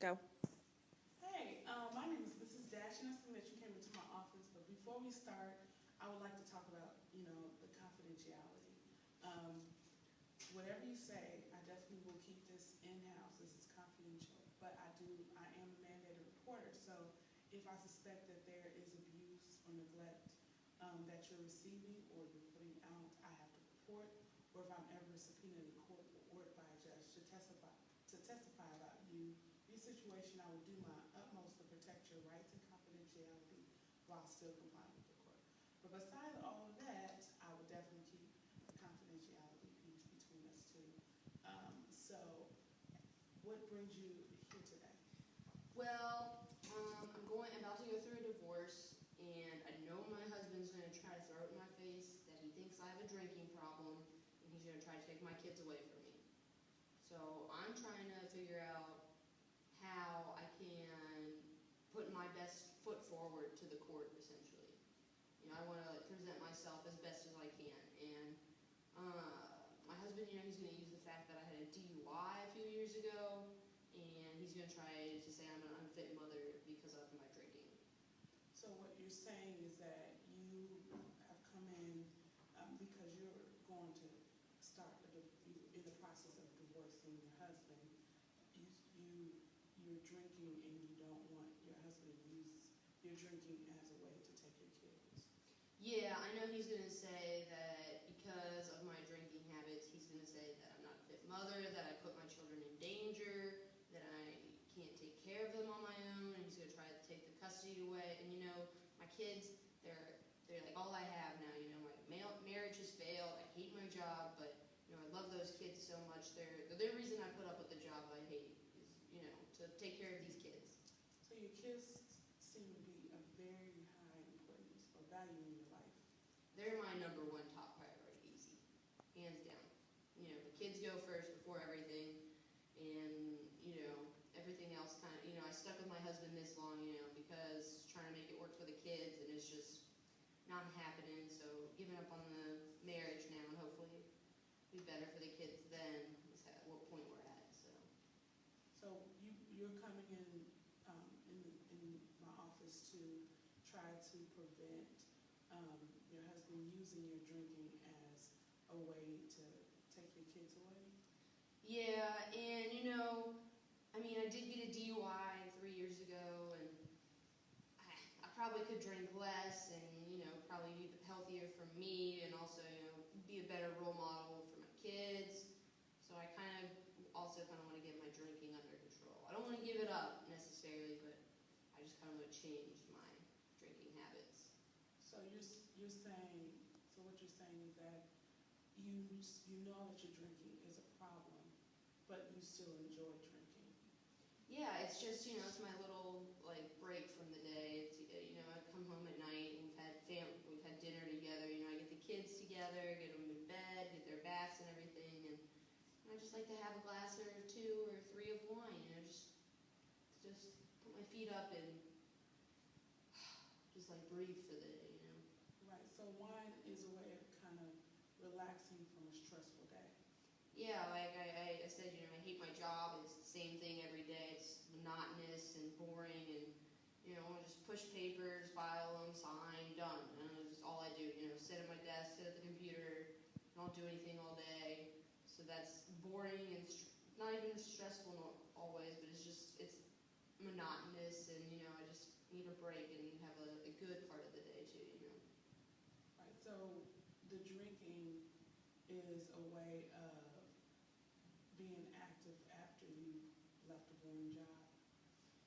Go. Hey, my name is Mrs. Dash, and I see that you came into my office. But before we start, I would like to talk about, the confidentiality. Um, Whatever you say, I definitely will keep this in-house. This is confidential. But I am a mandated reporter, so if I suspect that there is abuse or neglect that you're receiving or you're putting out, I have to report. Or if I'm ever subpoenaed in court or ordered by a judge to testify about your situation, I will do my utmost to protect your rights and confidentiality while still complying with the court. But besides all of that, I would definitely keep confidentiality between us two. So, what brings you here today? Well, I'm about to go through a divorce, and I know my husband's going to try to throw it in my face that he thinks I have a drinking problem, and he's going to try to take my kids away from me. So I'm trying to figure out how I can put my best foot forward to the court, essentially. I want to present myself as best as I can, and my husband, he's going to use the fact that I had a DUI a few years ago, and he's going to try to say I'm an unfit mother because of my drinking. So what you're saying is that you have come in because you're going to start in the process of divorcing your husband. You're drinking and you don't want your husband to use your drinking as a way to take your kids. Yeah, I know he's going to say that because of my drinking habits, he's going to say that I'm not a fit mother, that I put my children in danger, that I can't take care of them on my own, and he's going to try to take the custody away. And my kids, they're like all I have now. My marriage has failed. I hate my job, but I love those kids so much. The reason I put up with the job I hate is to take care of these kids. So your kids seem to be of very high importance or value in your life. They're my number one top priority, easy, hands down. The kids go first before everything, and everything else kind of, I stuck with my husband this long, because trying to make it work for the kids, and it's just not happening. So giving up on the marriage now, and hopefully be better for the kids then is at what point we're at. So you're coming in my office to try to prevent your husband using your drinking as a way to take your kids away? Yeah, and I did get a DUI 3 years ago, and I probably could drink less and, probably be healthier for me, and also, be a better role model for my kids. So I also want to get my drinking under control. I don't want to give it up necessarily, but I just kind of want to change my drinking habits. So you're saying, so what you're saying is that you know that your drinking is a problem, but you still enjoy drinking. Yeah, it's just, it's my little, break from the day. It's, I come home at night and we've had dinner together. I get the kids together, get them in bed, get their baths and everything, and I just like to have a glass or two or three of wine, just put my feet up and just breathe for the day, Right, so wine is a way of kind of relaxing from a stressful day. Yeah, like I said, I hate my job. It's the same thing every day. It's monotonous and boring, and I just push papers, file them, sign, done. It's just all I do. Sit at my desk, sit at the computer, don't do anything all day. So that's boring and not even stressful always, but it's monotonous, and I just need a break and have a good part of the day too. Right, so the drinking is a way of being active after you left a boring job.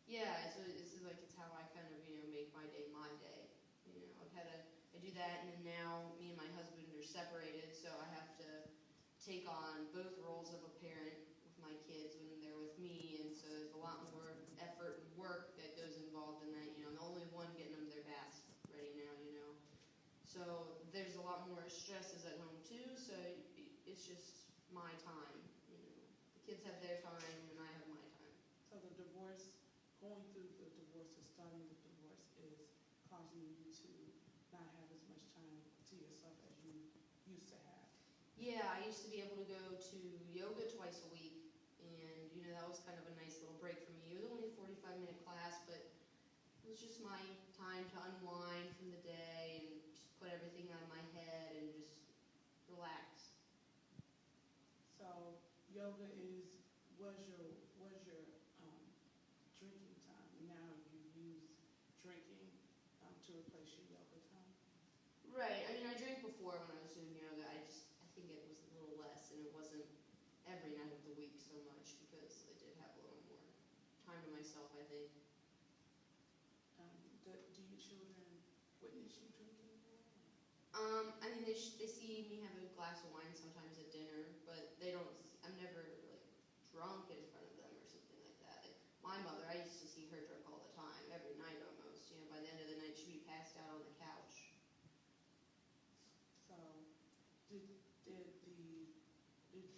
Yeah, it's how I kind of make my day my day. I do that, and then now me and my husband are separated, so I have to take on both roles of a parent with my kids when they're with me, and so there's a lot more effort and work that goes involved in that. I'm the only one getting them their baths ready now. So there's a lot more stresses at home too. So it's just my time. The kids have their time, and I have my time. So the divorce, going through the divorce or starting the divorce is causing you to not have as much time to yourself as you used to have. Yeah, I used to be able to go to yoga twice a week, and that was kind of a nice little break for me. It was only it's just my time to unwind from the day and just put everything out of my head and just relax. So yoga was your drinking time. Now you use drinking to replace your yoga time. Right. I mean, I drank before when I was doing yoga. I think it was a little less, and it wasn't every night of the week so much because I did have a little more time to myself, I think. Do your children witness you drinking more? I mean, they see me have a glass of wine sometimes at dinner, but they don't. I'm never like drunk in front of them or something like that. Like, my mother, I used to see her drink all the time, every night almost. You know, by the end of the night, she'd be passed out on the couch. So did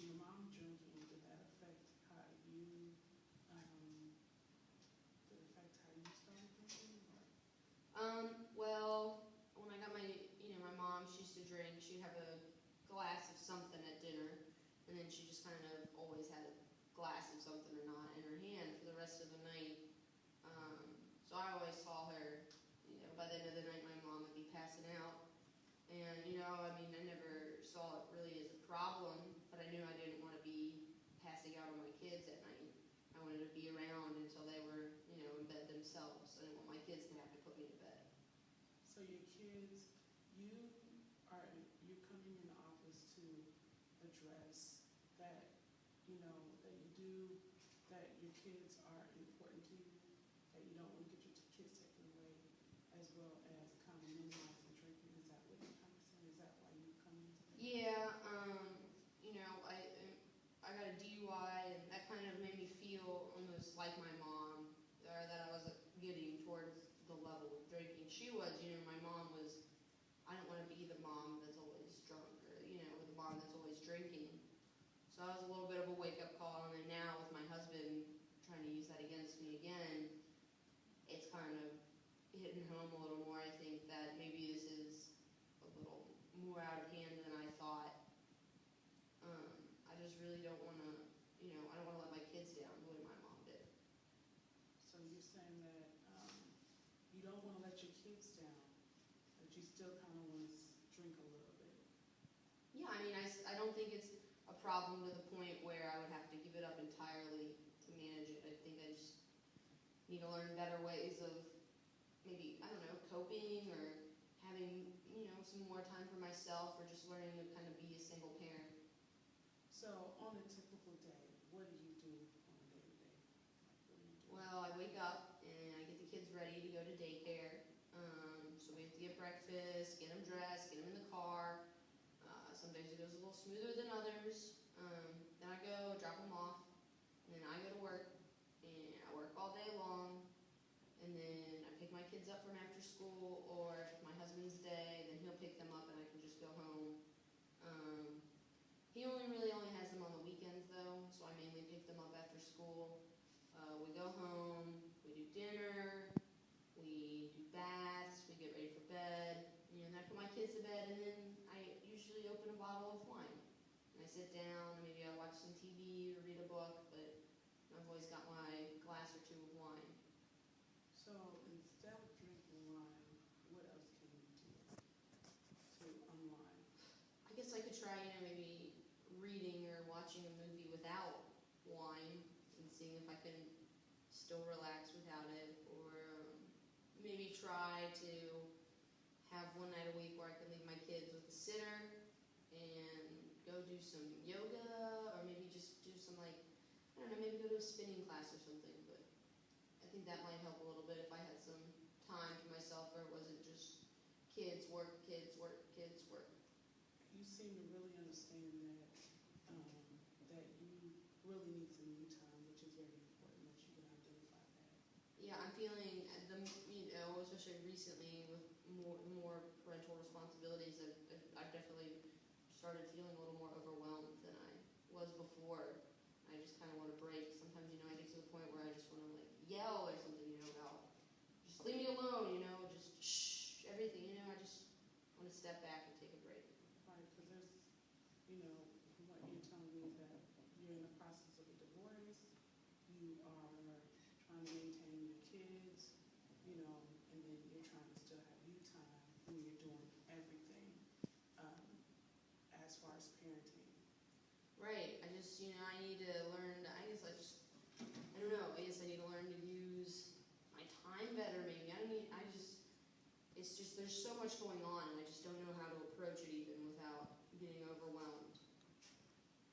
your mom drinking, did that affect how you did it affect how you started drinking? Well, when I got my mom, she used to drink. She'd have a glass of something at dinner, and then she just kind of always had a glass of something or not in her hand for the rest of the night. So I always saw her, by the end of the night, my mom would be passing out. And, I mean, I never saw it really as a problem, but I knew I didn't want to be passing out on my kids at night. I wanted to be around until they were, in bed themselves. I didn't want my kids to have to put me to bed. So your kids, you're coming in the office to address that, that you do, that your kids are important to you, that you don't want to get your kids taken away, as well as kind of minimizing drinking. Is that what you're kind of saying? Is that why you come in today? Yeah, I got a DUI, and that kind of made me feel almost like my mom, or that I was getting towards the level of drinking. She was, my mom was, I don't want to be the mom that's always drunk, or, the mom that's always drinking. So that was a little bit of a wake-up call, and then now with my husband trying to use that against me again, it's kind of hitting home a little more. I think that maybe this is a little more out of hand than I thought. I just really don't want to, I don't want to let my kids down the way my mom did. So you're saying that you don't want to let your kids down, but you still kind of want to drink a little bit. Yeah, I mean, I don't think it's a problem to the point where I would have to give it up entirely to manage it. I think I just need to learn better ways of maybe, I don't know, coping or having, some more time for myself, or just learning to kind of be a single parent. So on a typical day, what do you do on a day-to-day? What do you do? Well, I wake up and I get the kids ready to go to daycare. So we have to get breakfast, get them dressed, get them in the car. Some days it goes a little smoother than others. Then I go drop them off, and then I go to work, and I work all day long. And then I pick my kids up from after school, or if my husband's day, then he'll pick them up and I can just go home. He only has them on the weekends though, so I mainly pick them up after school. We go home, we do dinner, we do baths, we get ready for bed, and then I put my kids to bed, and then I usually open a bottle of wine. And I sit down, and maybe I watch some TV or read a book, but I've always got my glass or two of wine. So instead of drinking wine, what else can you do to unwind? I guess I could try, maybe reading or watching a movie without wine and seeing if I can still relax without it, or maybe try to have one night a week where I can leave my kids with a sitter and go do some yoga, or maybe just do some, I don't know, maybe go to a spinning class or something. But I think that might help a little bit if I had some time to myself, where it wasn't just kids, work, kids, work, kids, work. You seem to really understand that you really need some me time, which is very important that you can identify that. Yeah, I'm feeling especially recently with more parental responsibilities, I've definitely started feeling a little more overwhelmed than I was before. I just kind of want to break. Sometimes, I get to the point where I just want to yell or something, about just leave me alone, just shh, everything, I just want to step back and take a break. Right, because there's, from what you're telling me, that you're in the process of a divorce, you are trying to maintain your kids, when you're doing everything um, as far as parenting. Right. I need to learn. I don't know. I guess I need to learn to use my time better. Maybe it's just there's so much going on, and I just don't know how to approach it even without getting overwhelmed.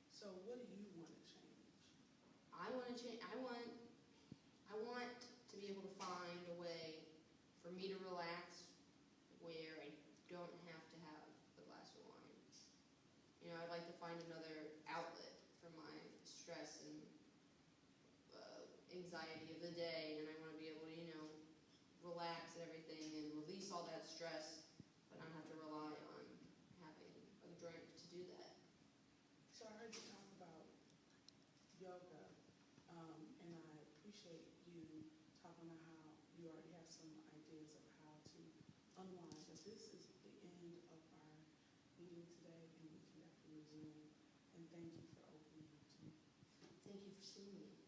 So what do you want to change? I want to change. I want to be able to find a way for me to relax where I don't have to have a glass of wine. I'd like to find another outlet for my stress and anxiety of the day, and I want to be able to, relax and everything and release all that stress, but not have to rely on having a drink to do that. So I heard you talk about yoga, and I appreciate you talking about how you already have some ideas of how to unwind, but this is the end of our meeting today, and we can definitely resume. And thank you for opening up to me. Thank you for seeing me.